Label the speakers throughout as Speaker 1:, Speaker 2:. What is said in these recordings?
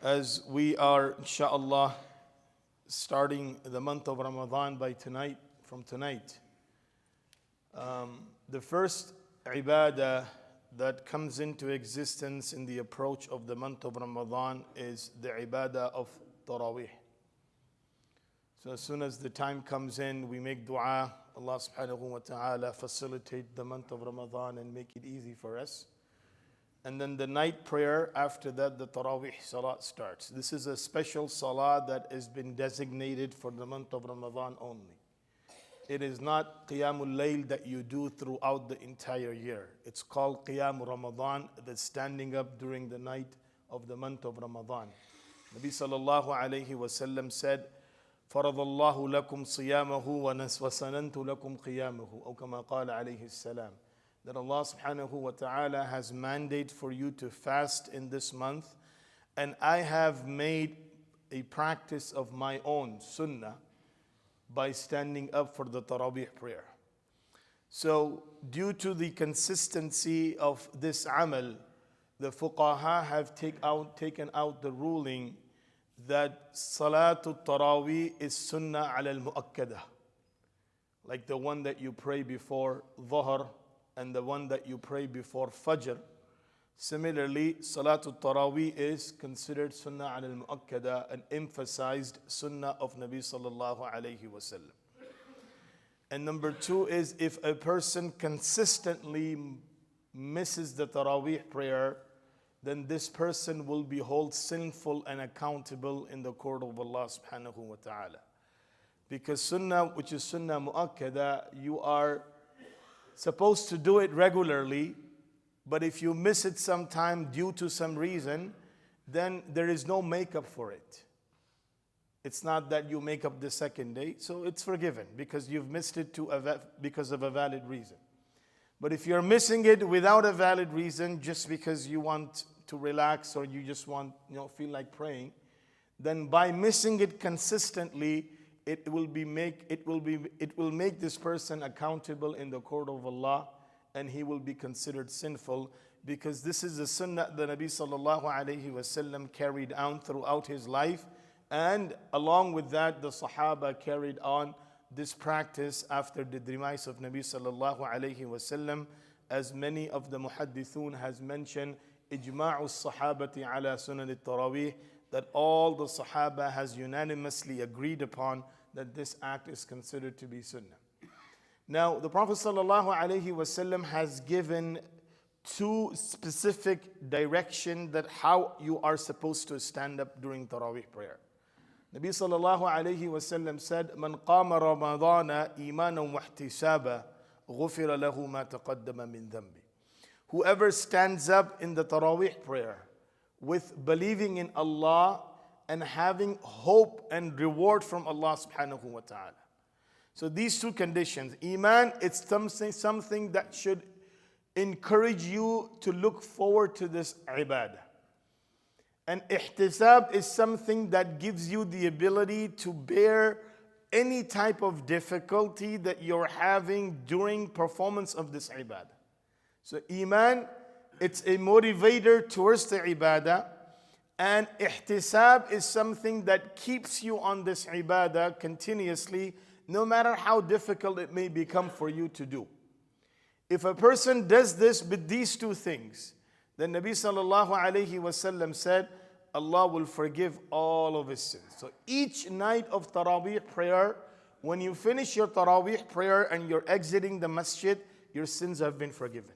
Speaker 1: As we are, inshallah, starting the month of Ramadan from tonight. The first ibadah that comes into existence in the approach of the month of Ramadan is the ibadah of Taraweeh. So as soon as the time comes in, we make dua, Allah subhanahu wa ta'ala facilitate the month of Ramadan and make it easy for us. And then the night prayer, after that the Taraweeh Salat starts. This is a special Salah that has been designated for the month of Ramadan only. It is not Qiyamul Layl that you do throughout the entire year. It's called Qiyam Ramadan, the standing up during the night of the month of Ramadan. Nabi sallallahu alayhi wa sallam said, فَرَضَ اللَّهُ لَكُمْ صِيَامَهُ وَسَنَنْتُ لَكُمْ قِيَامَهُ أو كما قال عليه السلام. That Allah subhanahu wa ta'ala has mandated for you to fast in this month, and I have made a practice of my own sunnah by standing up for the Taraweeh prayer. So due to the consistency of this amal, the fuqaha have taken out the ruling that Salatul Taraweeh is sunnah ala al-mu'akkadah, like the one that you pray before Dhuhr and the one that you pray before Fajr. Similarly, Salatul Taraweeh is considered Sunnah al-Mu'akkada, an emphasized Sunnah of Nabi sallallahu alayhi wa sallam. And number two is, if a person consistently misses the Taraweeh prayer, then this person will be held sinful and accountable in the court of Allah subhanahu wa ta'ala. Because Sunnah, which is Sunnah Mu'akkada, you are supposed to do it regularly, but if you miss it sometime due to some reason, then there is no makeup for it. It's not that you make up the second day, so it's forgiven because you've missed it because of a valid reason. But if you're missing it without a valid reason, just because you want to relax or you just want, feel like praying, then by missing it consistently, it will make this person accountable in the court of Allah, and he will be considered sinful, because this is the sunnah that Nabi sallallahu alayhi wasallam carried on throughout his life, and along with that the Sahaba carried on this practice after the demise of Nabi sallallahu alayhi wasallam, as many of the muhaddithun has mentioned ijma'u sahabati ala sunan al-Taraweeh, that all the Sahaba has unanimously agreed upon that this act is considered to be sunnah. Now, the Prophet ﷺ has given two specific directions that how you are supposed to stand up during Taraweeh prayer. Nabi ﷺ said, "Man qama Ramadana imanan wa ihtisaba, ghufira lahu ma taqaddama min dhanbi." Whoever stands up in the Taraweeh prayer with believing in Allah and having hope and reward from Allah subhanahu wa ta'ala. So these two conditions, Iman, it's something that should encourage you to look forward to this ibadah. And ihtisab is something that gives you the ability to bear any type of difficulty that you're having during performance of this ibadah. So Iman, it's a motivator towards the ibadah, and ihtisab is something that keeps you on this ibadah continuously, no matter how difficult it may become for you to do. If a person does this with these two things, then Nabi sallallahu alayhi wasallam said, Allah will forgive all of his sins. So each night of Taraweeh prayer, when you finish your Taraweeh prayer and you're exiting the masjid, your sins have been forgiven.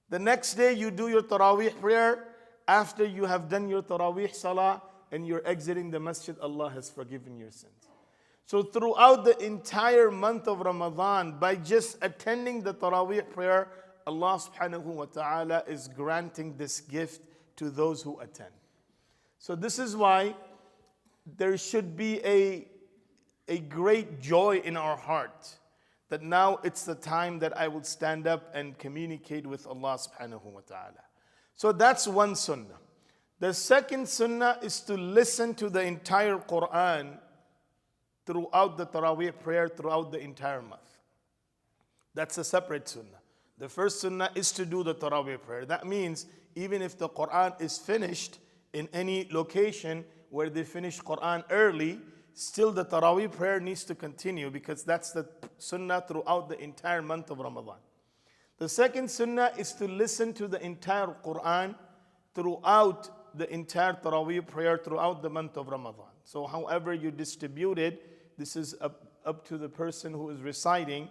Speaker 1: The next day you do your Taraweeh prayer, after you have done your Taraweeh salah and you're exiting the masjid, Allah has forgiven your sins. So throughout the entire month of Ramadan, by just attending the Taraweeh prayer, Allah subhanahu wa ta'ala is granting this gift to those who attend. So this is why there should be a great joy in our heart that now it's the time that I will stand up and communicate with Allah subhanahu wa ta'ala. So that's one sunnah. The second sunnah is to listen to the entire Quran throughout the Taraweeh prayer, throughout the entire month. That's a separate sunnah. The first sunnah is to do the Taraweeh prayer. That means even if the Quran is finished in any location where they finish Quran early, still the Taraweeh prayer needs to continue because that's the sunnah throughout the entire month of Ramadan. The second sunnah is to listen to the entire Quran throughout the entire Taraweeh prayer throughout the month of Ramadan. So however you distribute it, this is up to the person who is reciting.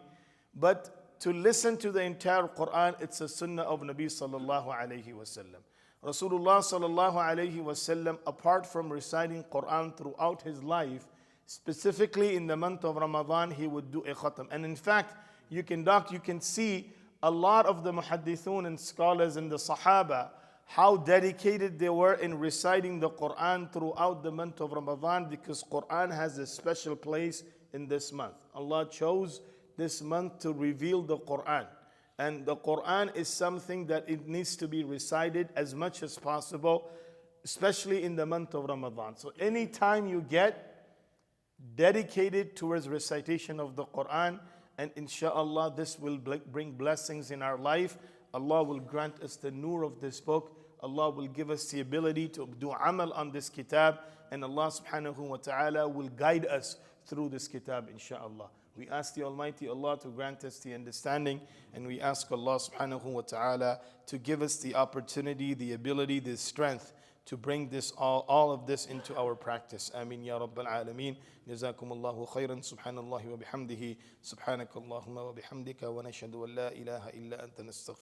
Speaker 1: But to listen to the entire Quran, it's a sunnah of Nabi sallallahu alayhi wasallam. Rasulullah sallallahu alayhi wasallam, apart from reciting Quran throughout his life, specifically in the month of Ramadan, he would do a khatam. And in fact, you can see a lot of the muhaddithun and scholars and the Sahaba, how dedicated they were in reciting the Quran throughout the month of Ramadan, because Quran has a special place in this month. Allah chose this month to reveal the Quran. And the Quran is something that it needs to be recited as much as possible, especially in the month of Ramadan. So anytime you get dedicated towards recitation of the Quran, and inshallah this will bring blessings in our life. Allah will grant us the nur of this book. Allah will give us the ability to do amal on this kitab, and Allah subhanahu wa ta'ala will guide us through this kitab, inshallah. We ask the Almighty Allah to grant us the understanding, and we ask Allah subhanahu wa ta'ala to give us the opportunity, the ability, the strength to bring this all of this into our practice. Ameen ya Rabbal Alameen. Jazakumullahu khairan. Subhanallahi wa bihamdihi. Subhanakallahumma wa bihamdika wa nashhadu an la ilaha illa anta nastaghfiruka.